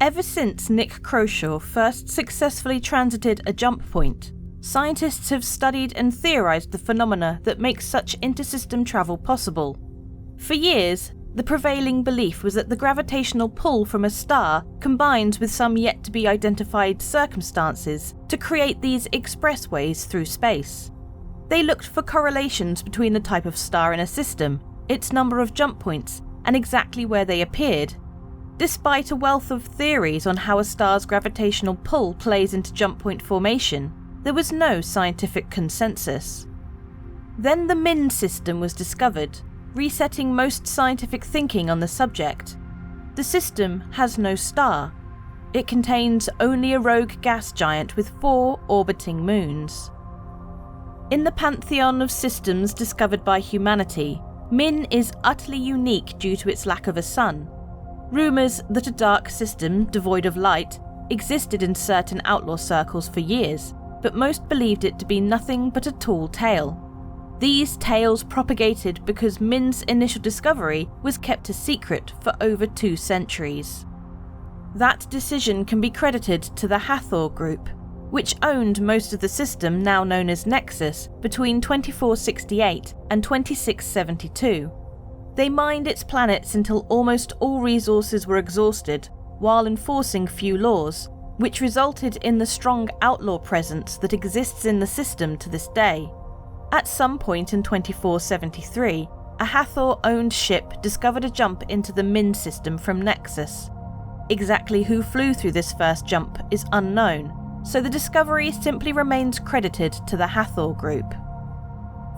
Ever since Nick Croshaw first successfully transited a jump point, scientists have studied and theorized the phenomena that make such intersystem travel possible. For years, the prevailing belief was that the gravitational pull from a star combines with some yet-to-be-identified circumstances to create these expressways through space. They looked for correlations between the type of star in a system, its number of jump points, and exactly where they appeared. Despite a wealth of theories on how a star's gravitational pull plays into jump point formation, there was no scientific consensus. Then the Min system was discovered, resetting most scientific thinking on the subject. The system has no star. It contains only a rogue gas giant with 4 orbiting moons. In the pantheon of systems discovered by humanity, Min is utterly unique due to its lack of a sun. Rumours that a dark system, devoid of light, existed in certain outlaw circles for years, but most believed it to be nothing but a tall tale. These tales propagated because Min's initial discovery was kept a secret for over 2 centuries. That decision can be credited to the Hathor Group, which owned most of the system now known as Nexus between 2468 and 2672. They mined its planets until almost all resources were exhausted, while enforcing few laws, which resulted in the strong outlaw presence that exists in the system to this day. At some point in 2473, a Hathor-owned ship discovered a jump into the Min system from Nexus. Exactly who flew through this first jump is unknown, so the discovery simply remains credited to the Hathor Group.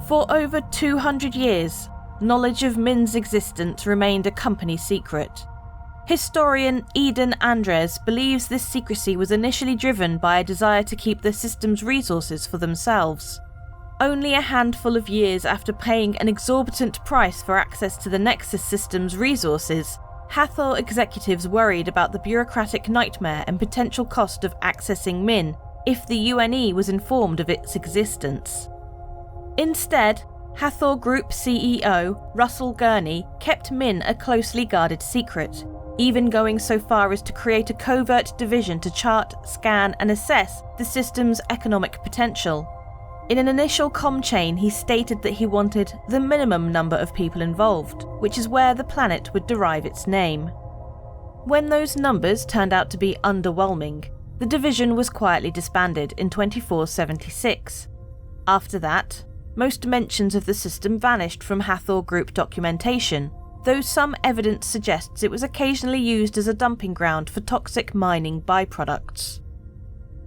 For over 200 years, knowledge of Min's existence remained a company secret. Historian Eden Andres believes this secrecy was initially driven by a desire to keep the system's resources for themselves. Only a handful of years after paying an exorbitant price for access to the Nexus system's resources, Hathor executives worried about the bureaucratic nightmare and potential cost of accessing Min if the UNE was informed of its existence. Instead, Hathor Group CEO Russell Gurney kept Min a closely guarded secret, even going so far as to create a covert division to chart, scan, and assess the system's economic potential. In an initial comm chain, he stated that he wanted the minimum number of people involved, which is where the planet would derive its name. When those numbers turned out to be underwhelming, the division was quietly disbanded in 2476. After that, most mentions of the system vanished from Hathor Group documentation, though some evidence suggests it was occasionally used as a dumping ground for toxic mining byproducts.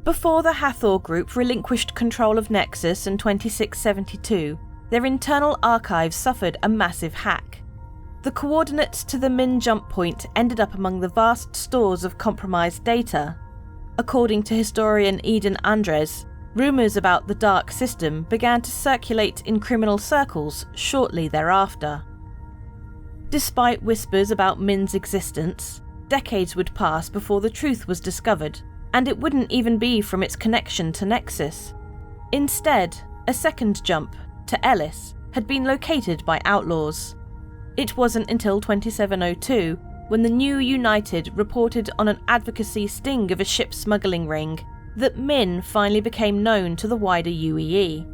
Before the Hathor Group relinquished control of Nexus in 2672, their internal archives suffered a massive hack. The coordinates to the Min jump point ended up among the vast stores of compromised data. According to historian Eden Andres, rumours about the dark system began to circulate in criminal circles shortly thereafter. Despite whispers about Min's existence, decades would pass before the truth was discovered, and it wouldn't even be from its connection to Nexus. Instead, a second jump, to Ellis, had been located by outlaws. It wasn't until 2702, when the New United reported on an advocacy sting of a ship smuggling ring, that Min finally became known to the wider UEE.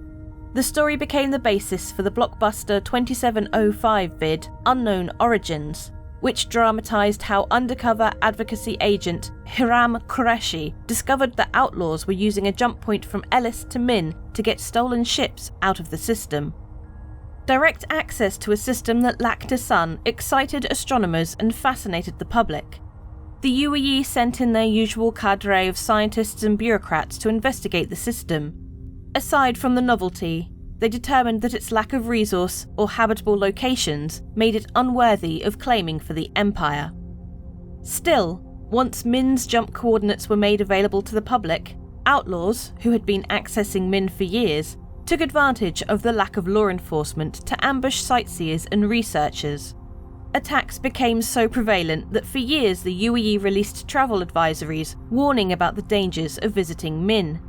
The story became the basis for the blockbuster 2705 vid Unknown Origins, which dramatised how undercover advocacy agent Hiram Qureshi discovered that outlaws were using a jump point from Ellis to Min to get stolen ships out of the system. Direct access to a system that lacked a sun excited astronomers and fascinated the public. The UEE sent in their usual cadre of scientists and bureaucrats to investigate the system. Aside from the novelty, they determined that its lack of resource or habitable locations made it unworthy of claiming for the Empire. Still, once Min's jump coordinates were made available to the public, outlaws, who had been accessing Min for years, took advantage of the lack of law enforcement to ambush sightseers and researchers. Attacks became so prevalent that for years the UEE released travel advisories warning about the dangers of visiting Min.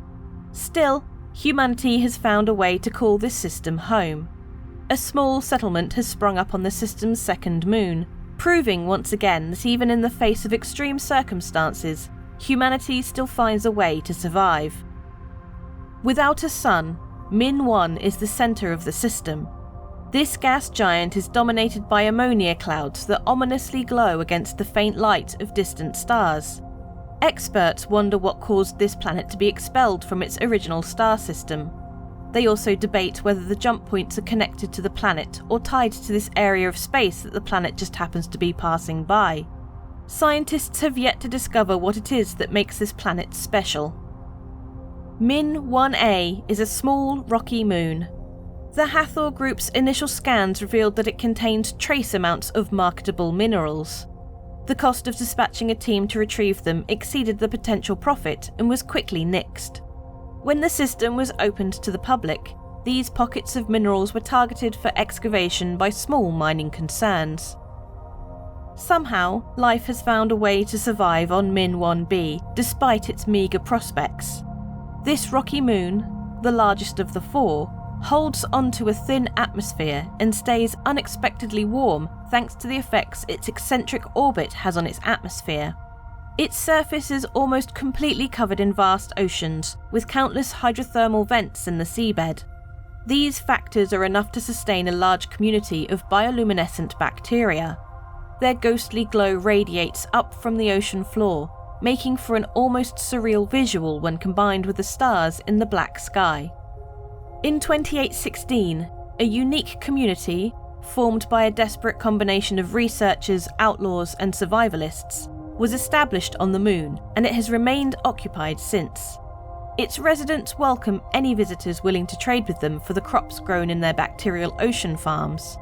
Still, humanity has found a way to call this system home. A small settlement has sprung up on the system's second moon, proving once again that even in the face of extreme circumstances, humanity still finds a way to survive. Without a sun, Min 1 is the centre of the system. This gas giant is dominated by ammonia clouds that ominously glow against the faint light of distant stars. Experts wonder what caused this planet to be expelled from its original star system. They also debate whether the jump points are connected to the planet or tied to this area of space that the planet just happens to be passing by. Scientists have yet to discover what it is that makes this planet special. Min 1A is a small, rocky moon. The Hathor Group's initial scans revealed that it contained trace amounts of marketable minerals. The cost of dispatching a team to retrieve them exceeded the potential profit and was quickly nixed. When the system was opened to the public, these pockets of minerals were targeted for excavation by small mining concerns. Somehow, life has found a way to survive on Min 1B despite its meagre prospects. This rocky moon, the largest of the four, holds onto a thin atmosphere and stays unexpectedly warm thanks to the effects its eccentric orbit has on its atmosphere. Its surface is almost completely covered in vast oceans, with countless hydrothermal vents in the seabed. These factors are enough to sustain a large community of bioluminescent bacteria. Their ghostly glow radiates up from the ocean floor, making for an almost surreal visual when combined with the stars in the black sky. In 2816, a unique community, formed by a desperate combination of researchers, outlaws and survivalists, was established on the moon, and it has remained occupied since. Its residents welcome any visitors willing to trade with them for the crops grown in their bacterial ocean farms.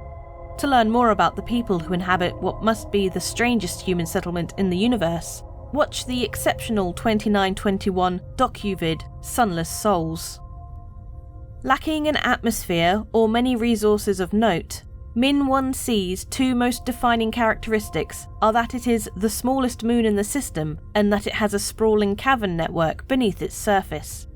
To learn more about the people who inhabit what must be the strangest human settlement in the universe, watch the exceptional 2921 docu-vid Sunless Souls. Lacking an atmosphere or many resources of note, Min 1C's two most defining characteristics are that it is the smallest moon in the system and that it has a sprawling cavern network beneath its surface.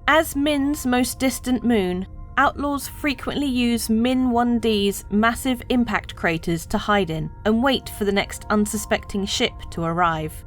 As Min's most distant moon, outlaws frequently use Min 1D's massive impact craters to hide in and wait for the next unsuspecting ship to arrive.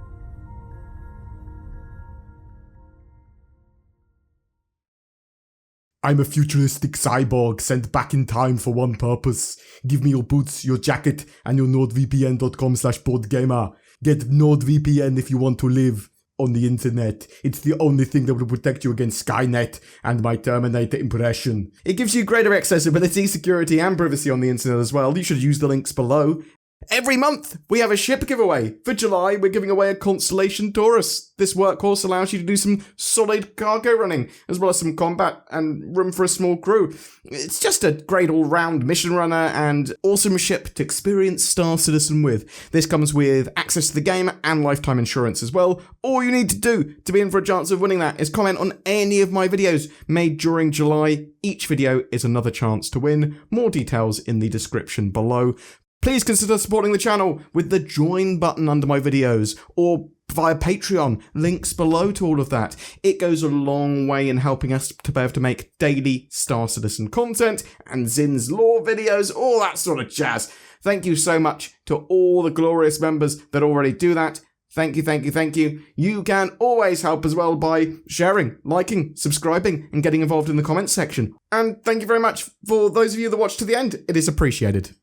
I'm a futuristic cyborg sent back in time for one purpose. Give me your boots, your jacket, and your nordvpn.com/BoredGamer. Get NordVPN if you want to live on the internet. It's the only thing that will protect you against Skynet and my Terminator impression. It gives you greater accessibility, security, and privacy on the internet as well. You should use the links below. Every month, we have a ship giveaway. For July, we're giving away a Constellation Taurus. This workhorse allows you to do some solid cargo running, as well as some combat and room for a small crew. It's just a great all-round mission runner and awesome ship to experience Star Citizen with. This comes with access to the game and lifetime insurance as well. All you need to do to be in for a chance of winning that is comment on any of my videos made during July. Each video is another chance to win. More details in the description below. Please consider supporting the channel with the join button under my videos or via Patreon, links below to all of that. It goes a long way in helping us to be able to make daily Star Citizen content and Zin's lore videos, all that sort of jazz. Thank you so much to all the glorious members that already do that. Thank you, thank you, thank you. You can always help as well by sharing, liking, subscribing, and getting involved in the comments section. And thank you very much for those of you that watched to the end. It is appreciated.